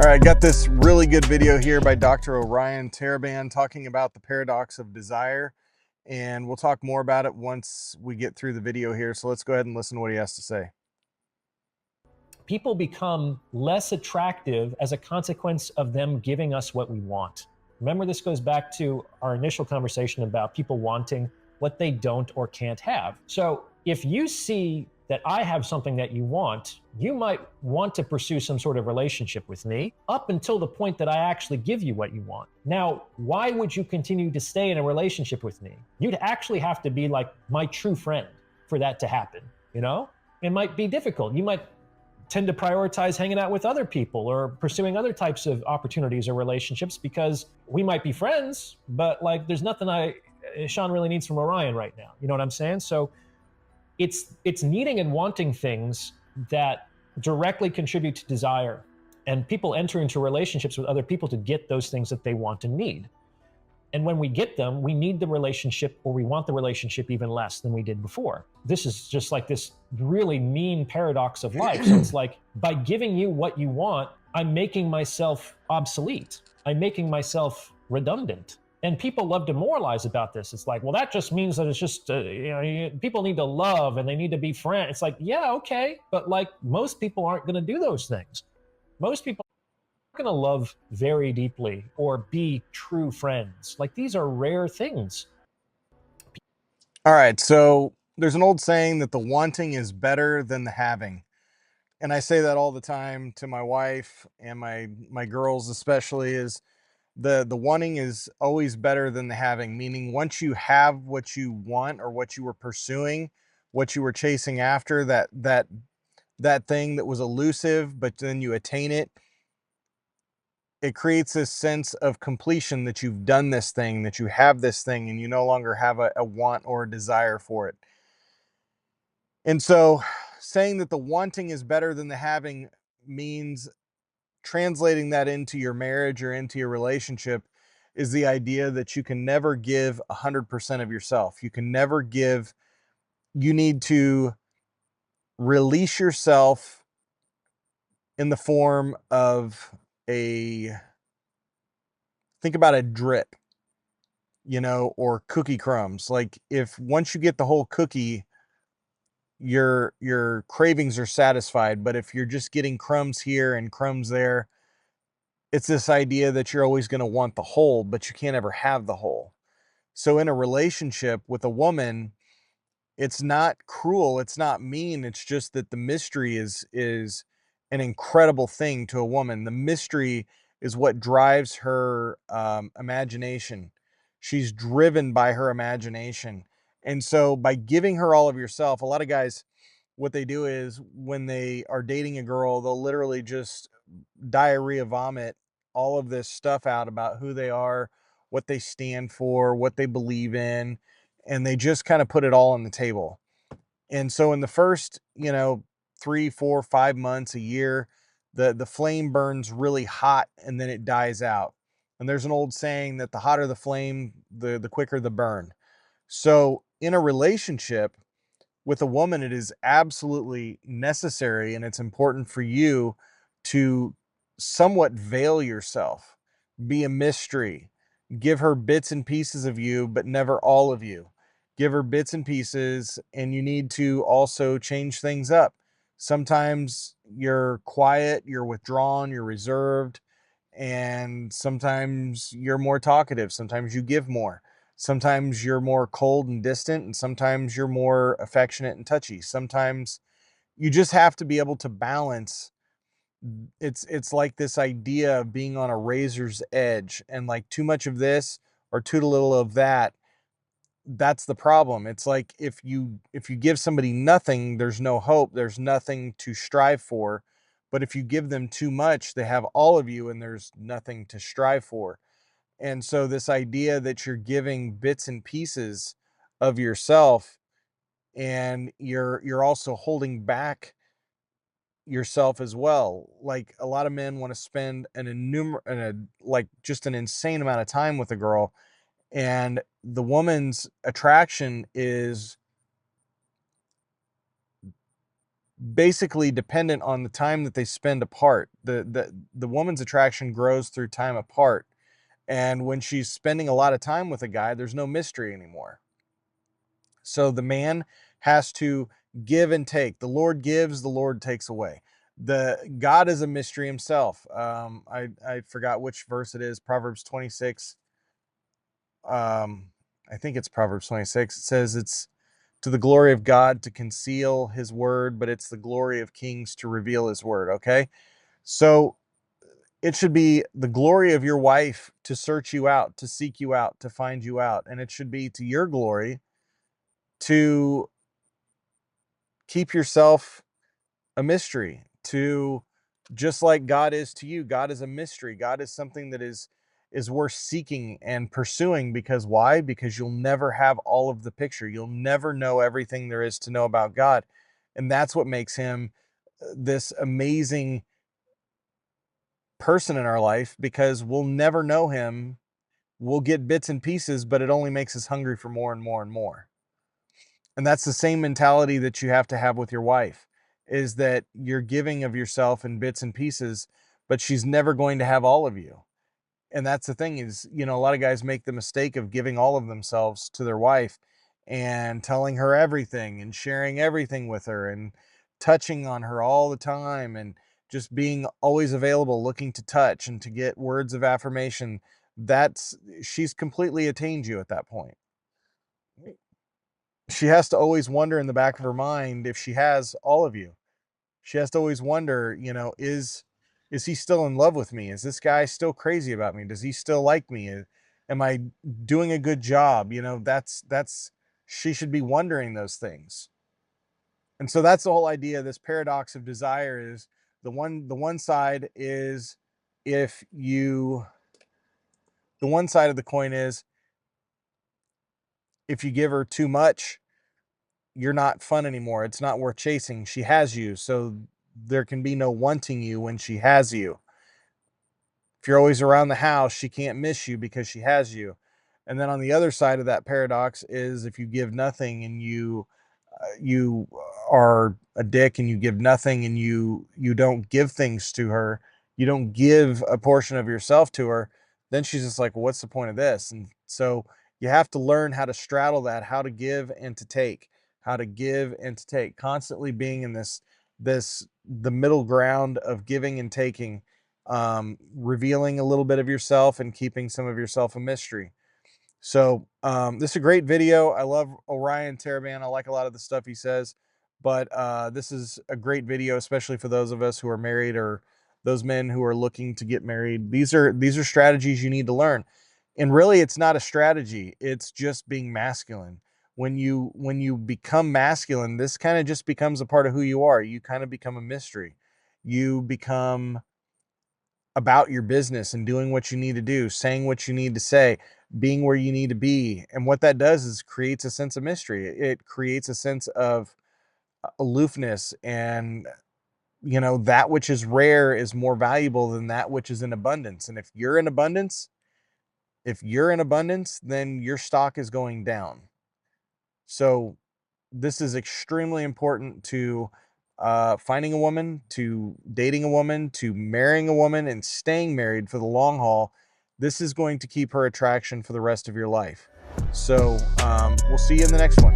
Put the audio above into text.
right, got this really good video here by Dr. Orion Taraban talking about the paradox of desire, and we'll talk more about it once we get through the video here. So let's go ahead and listen to what he has to say. People become less attractive as a consequence of them giving us what we want. Remember, this goes back to our initial conversation about people wanting what they don't or can't have. So if you see that I have something that you want, you might want to pursue some sort of relationship with me up until the point that I actually give you what you want. Now, why would you continue to stay in a relationship with me? You'd actually have to be like my true friend for that to happen, you know? It might be difficult. You might tend to prioritize hanging out with other people or pursuing other types of opportunities or relationships because we might be friends, but like there's nothing Sean really needs from Orion right now. You know what I'm saying? So it's needing and wanting things that directly contribute to desire, and people enter into relationships with other people to get those things that they want and need. And when we get them, we need the relationship, or we want the relationship even less than we did before. This is just like this really mean paradox of life. So it's like, by giving you what you want, I'm making myself obsolete. I'm making myself redundant. And people love to moralize about this. It's like, well, that just means that it's just, people need to love and they need to be friends. It's like, yeah, okay. But like most people aren't going to do those things. Most people aren't going to love very deeply or be true friends. Like these are rare things. All right, so there's an old saying that the wanting is better than the having. And I say that all the time to my wife and my girls especially, is the wanting is always better than the having, meaning once you have what you want or what you were pursuing, what you were chasing after, that thing that was elusive, but then you attain it, it creates this sense of completion that you've done this thing, that you have this thing, and you no longer have a want or a desire for it. And so saying that the wanting is better than the having means, translating that into your marriage or into your relationship, is the idea that you can never give 100% of yourself. You can never give, you need to release yourself in the form of think about a drip, or cookie crumbs. Like if once you get the whole cookie, your cravings are satisfied, but if you're just getting crumbs here and crumbs there, it's this idea that you're always going to want the whole, but you can't ever have the whole. So in a relationship with a woman, it's not cruel, it's not mean, it's just that the mystery is an incredible thing to a woman. The mystery is what drives her imagination. She's driven by her imagination. And so by giving her all of yourself, a lot of guys, what they do is when they are dating a girl, they'll literally just diarrhea vomit all of this stuff out about who they are, what they stand for, what they believe in, and they just kind of put it all on the table. And so in the first, 3, 4, 5 months, a year, the flame burns really hot and then it dies out. And there's an old saying that the hotter the flame, the quicker the burn. So in a relationship with a woman, it is absolutely necessary and it's important for you to somewhat veil yourself, be a mystery, give her bits and pieces of you, but never all of you. Give her bits and pieces, and you need to also change things up. Sometimes you're quiet, you're withdrawn, you're reserved, and sometimes you're more talkative. Sometimes you give more. Sometimes you're more cold and distant, and sometimes you're more affectionate and touchy. Sometimes you just have to be able to balance. It's like this idea of being on a razor's edge, and like too much of this or too little of that, that's the problem. It's like if you give somebody nothing, there's no hope, there's nothing to strive for. But if you give them too much, they have all of you and there's nothing to strive for. And so this idea that you're giving bits and pieces of yourself, and you're also holding back yourself as well. Like a lot of men want to spend like just an insane amount of time with a girl, and the woman's attraction is basically dependent on the time that they spend apart. The woman's attraction grows through time apart. And when she's spending a lot of time with a guy, there's no mystery anymore. So the man has to give and take. The Lord gives, the Lord takes away. The God is a mystery himself. I forgot which verse it is. Proverbs 26. I think it's Proverbs 26. It says it's to the glory of God to conceal his word, but it's the glory of kings to reveal his word. Okay. So it should be the glory of your wife to search you out, to seek you out, to find you out. And it should be to your glory to keep yourself a mystery, to just like God is to you. God is a mystery. God is something that is worth seeking and pursuing. Because why? Because you'll never have all of the picture. You'll never know everything there is to know about God. And that's what makes him this amazing person in our life, because we'll never know him. We'll get bits and pieces, but it only makes us hungry for more and more and more. And that's the same mentality that you have to have with your wife, is that you're giving of yourself in bits and pieces, but she's never going to have all of you. And that's the thing is, a lot of guys make the mistake of giving all of themselves to their wife and telling her everything and sharing everything with her and touching on her all the time and just being always available, looking to touch and to get words of affirmation. She's completely attained you at that point. She has to always wonder in the back of her mind if she has all of you. She has to always wonder, is he still in love with me? Is this guy still crazy about me? Does he still like me? Am I doing a good job? That's she should be wondering those things. And so that's the whole idea. This paradox of desire is the one side is if you the one side of the coin is if you give her too much, you're not fun anymore. It's not worth chasing. She has you, so there can be no wanting you when she has you. If you're always around the house, she can't miss you because she has you. And then on the other side of that paradox is if you give nothing and you are a dick and you give nothing and you don't give things to her, you don't give a portion of yourself to her, then she's just like, well, what's the point of this? And so you have to learn how to straddle that, how to give and to take, how to give and to take, constantly being in the middle ground of giving and taking, revealing a little bit of yourself and keeping some of yourself a mystery. So this is a great video. I love Orion Taraban. I like a lot of the stuff he says, but this is a great video, especially for those of us who are married or those men who are looking to get married. These are strategies you need to learn. And really, it's not a strategy. It's just being masculine. When you become masculine, this kind of just becomes a part of who you are. You kind of become a mystery. You become about your business and doing what you need to do, saying what you need to say, being where you need to be. And what that does is creates a sense of mystery. It creates a sense of aloofness, and that which is rare is more valuable than that which is in abundance. And if you're in abundance, then your stock is going down. So this is extremely important to finding a woman, to dating a woman, to marrying a woman, and staying married for the long haul. This is going to keep her attraction for the rest of your life. So we'll see you in the next one.